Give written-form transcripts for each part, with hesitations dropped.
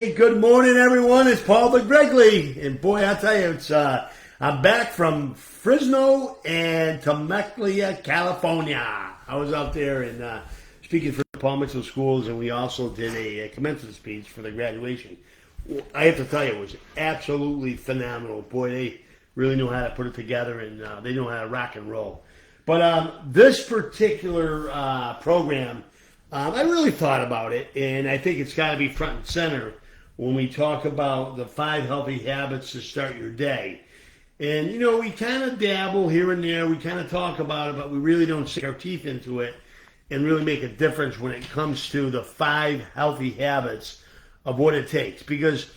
Hey, good morning, everyone. It's Paul McGregley, and boy, I tell you, I'm back from Fresno and Temecula, California. I was out there and speaking for Paul Mitchell Schools, and we also did a commencement speech for the graduation. I have to tell you, it was absolutely phenomenal. Boy, they really know how to put it together, and they know how to rock and roll. But this particular program, I really thought about it, and I think it's got to be front and center when we talk about the 5 healthy habits to start your day. And, we kind of dabble here and there. We kind of talk about it, but we really don't sink our teeth into it and really make a difference when it comes to the 5 healthy habits of what it takes. Because,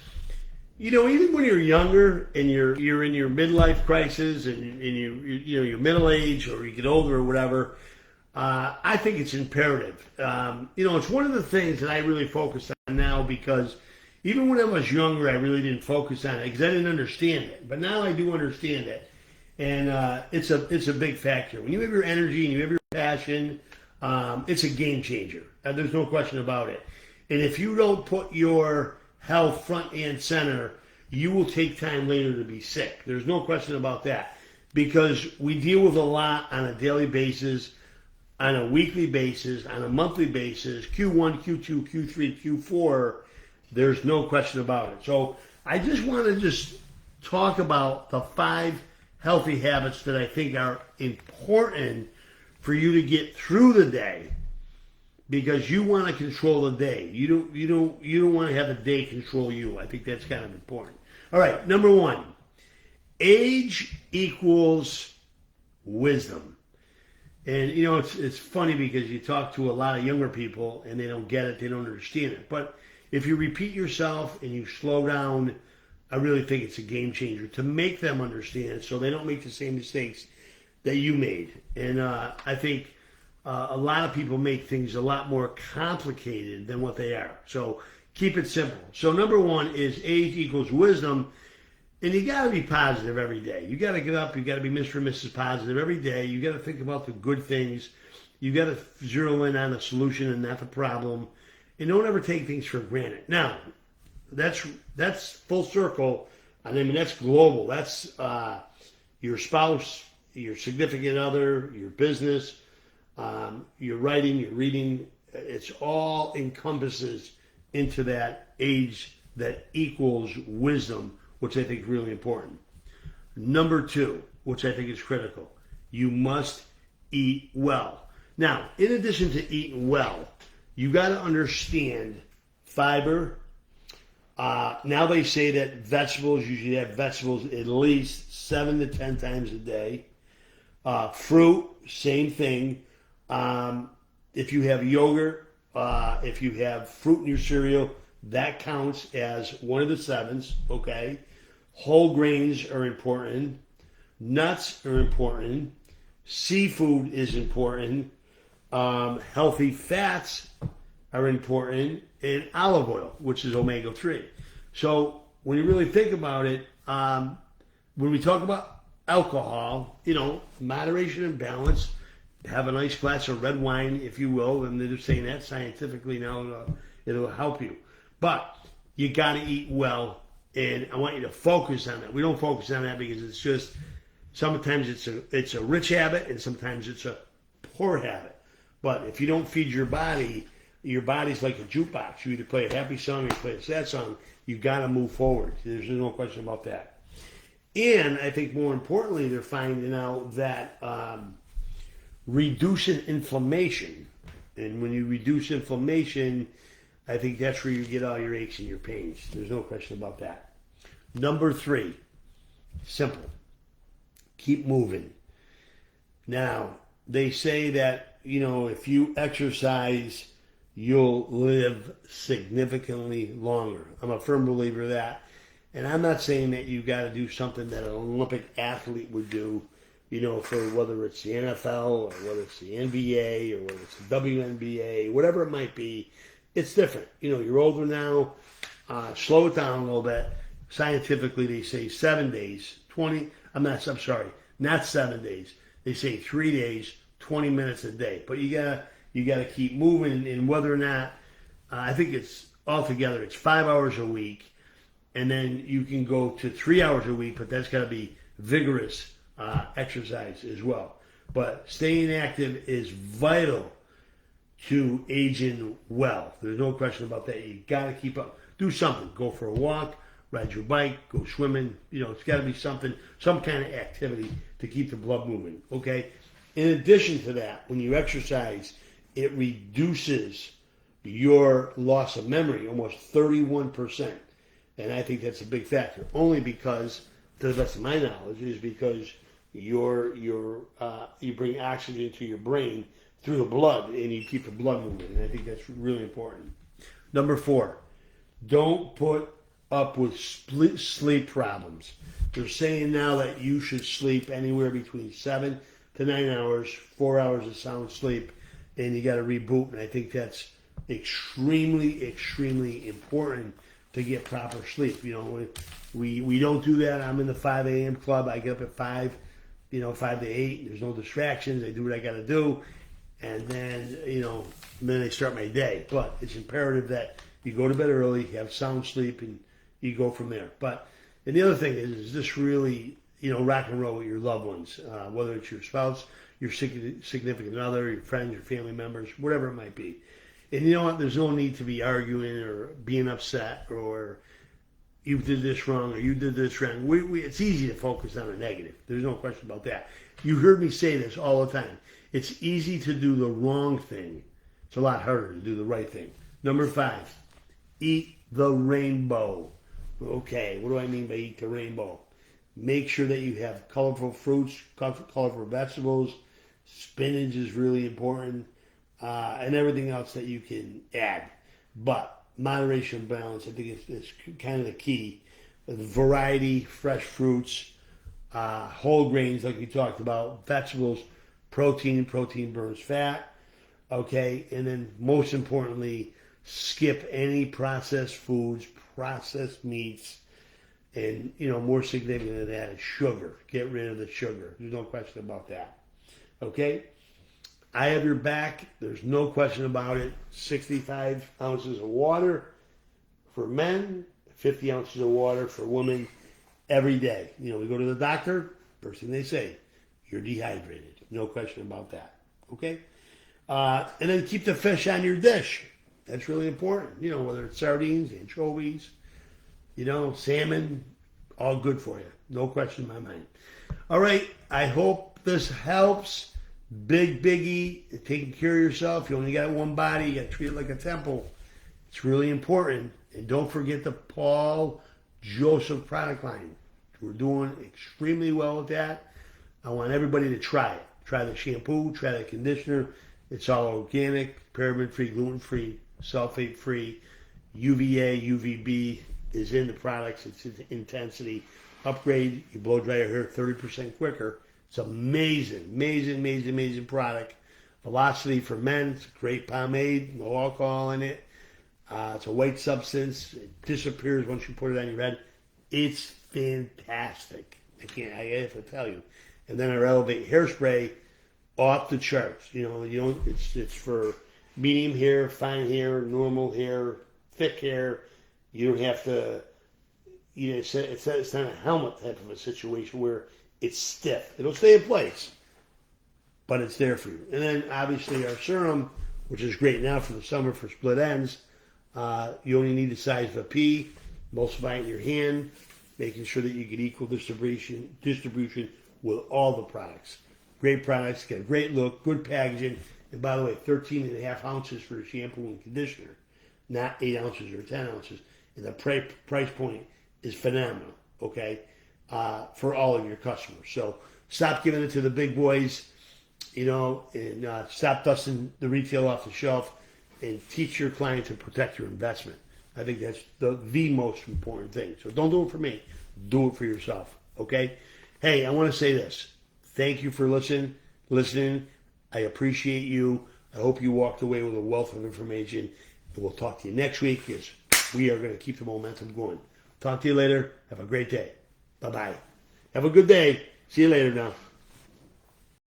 even when you're younger and you're in your midlife crisis and you're middle age or you get older or whatever, I think it's imperative. It's one of the things that I really focus on now because even when I was younger, I really didn't focus on it because I didn't understand it. But now I do understand it, and it's a big factor. When you have your energy and you have your passion, it's a game changer. There's no question about it. And if you don't put your health front and center, you will take time later to be sick. There's no question about that because we deal with a lot on a daily basis, on a weekly basis, on a monthly basis, Q1, Q2, Q3, Q4. There's no question about it. So I just want to talk about the 5 healthy habits that I think are important for you to get through the day because you want to control the day. You don't want to have the day control you. I think that's kind of important. All right, number 1, age equals wisdom. And it's funny because you talk to a lot of younger people and they don't get it, they don't understand it. But if you repeat yourself and you slow down, I really think it's a game changer to make them understand so they don't make the same mistakes that you made. And I think a lot of people make things a lot more complicated than what they are. So keep it simple. So number 1 is age equals wisdom. And you got to be positive every day. You got to get up. You got to be Mr. and Mrs. Positive every day. You got to think about the good things. You got to zero in on the solution and not the problem. And don't ever take things for granted. Now, that's full circle. I mean, that's global. That's your spouse, your significant other, your business, your writing, your reading. It's all encompasses into that age that equals wisdom, which I think is really important. Number 2, which I think is critical, you must eat well. Now, in addition to eating well, you got to understand fiber. Now they say that vegetables, you should have vegetables at least 7 to 10 times a day. Fruit, same thing. If you have yogurt, if you have fruit in your cereal, that counts as one of the 7s, okay? Whole grains are important. Nuts are important. Seafood is important. Healthy fats are important, and olive oil, which is omega-3. So when you really think about it, when we talk about alcohol, moderation and balance, have a nice glass of red wine, if you will, and they're saying that scientifically now, it'll help you. But you got to eat well, and I want you to focus on that. We don't focus on that because it's just, sometimes it's a rich habit, and sometimes it's a poor habit. But if you don't feed your body's like a jukebox. You either play a happy song or you play a sad song. You got to move forward. There's no question about that. And I think more importantly, they're finding out that reducing inflammation. And when you reduce inflammation, I think that's where you get all your aches and your pains. There's no question about that. Number 3, simple. Keep moving. Now, they say that, if you exercise, you'll live significantly longer. I'm a firm believer of that. And I'm not saying that you got to do something that an Olympic athlete would do, for whether it's the NFL or whether it's the NBA or whether it's the WNBA, whatever it might be. It's different. You're older now. Slow it down a little bit. Scientifically, they say 7 days, not 7 days. They say 3 days, 20 minutes a day. But you gotta keep moving, and whether or not I think it's altogether, it's 5 hours a week. And then you can go to 3 hours a week, but that's got to be vigorous exercise as well. But staying active is vital to aging well. There's no question about that. You got to keep up. Do something. Go for a walk, ride your bike, go swimming. It's got to be something, some kind of activity to keep the blood moving, okay? In addition to that, when you exercise, it reduces your loss of memory almost 31%. And I think that's a big factor, only because, to the best of my knowledge, is because you bring oxygen to your brain through the blood, and you keep the blood moving. And I think that's really important. Number 4, don't put up with sleep problems. They're saying now that you should sleep anywhere between 7 to 9 hours, 4 hours of sound sleep, and you got to reboot. And I think that's extremely, extremely important to get proper sleep. We don't do that. I'm in the 5 a.m. club. I get up at 5, 5 to 8. There's no distractions. I do what I got to do. And then, then I start my day. But it's imperative that you go to bed early, have sound sleep, and you go from there. And the other thing is just really, rock and roll with your loved ones, whether it's your spouse, your significant other, your friends, your family members, whatever it might be. And you know what? There's no need to be arguing or being upset or you did this wrong or you did this wrong. It's easy to focus on the negative. There's no question about that. You heard me say this all the time. It's easy to do the wrong thing. It's a lot harder to do the right thing. Number 5, eat the rainbow. Okay, what do I mean by eat the rainbow? Make sure that you have colorful fruits, colorful vegetables. Spinach is really important. And everything else that you can add. But moderation and balance, I think it's kind of the key. The variety, fresh fruits, whole grains like we talked about, vegetables, protein burns fat, okay? And then most importantly, skip any processed foods, processed meats, and, more significant than that is sugar. Get rid of the sugar. There's no question about that, okay? I have your back. There's no question about it. 65 ounces of water for men, 50 ounces of water for women every day. We go to the doctor, first thing they say, you're dehydrated. No question about that. Okay? And then keep the fish on your dish. That's really important. Whether it's sardines, anchovies, salmon, all good for you. No question in my mind. All right. I hope this helps. Big biggie, taking care of yourself. You only got one body. You got to treat it like a temple. It's really important. And don't forget the Paul Joseph product line. We're doing extremely well with that. I want everybody to try it. Try the shampoo, try the conditioner. It's all organic, paraben-free, gluten-free, sulfate-free. UVA, UVB is in the products. It's intensity. Upgrade, you blow dry your hair 30% quicker. It's amazing, amazing, amazing, amazing product. Velocity for men. It's a great pomade. No alcohol in it. It's a white substance. It disappears once you put it on your head. It's fantastic. I have to tell you. And then our Elevate hairspray, off the charts. It's for medium hair, fine hair, normal hair, thick hair. You don't have to. It's not a helmet type of a situation where it's stiff. It'll stay in place, but it's there for you. And then obviously our serum, which is great now for the summer for split ends. You only need the size of a pea. Emulsify it in your hand, making sure that you get equal distribution with all the products. Great products, get a great look, good packaging. And by the way, 13.5 ounces for the shampoo and conditioner, not 8 ounces or 10 ounces. And the price point is phenomenal, okay, for all of your customers. So stop giving it to the big boys, and stop dusting the retail off the shelf and teach your client to protect your investment. I think that's the most important thing. So don't do it for me. Do it for yourself, okay? Hey, I want to say this. Thank you for listening. I appreciate you. I hope you walked away with a wealth of information. And we'll talk to you next week because we are going to keep the momentum going. Talk to you later. Have a great day. Bye-bye. Have a good day. See you later now.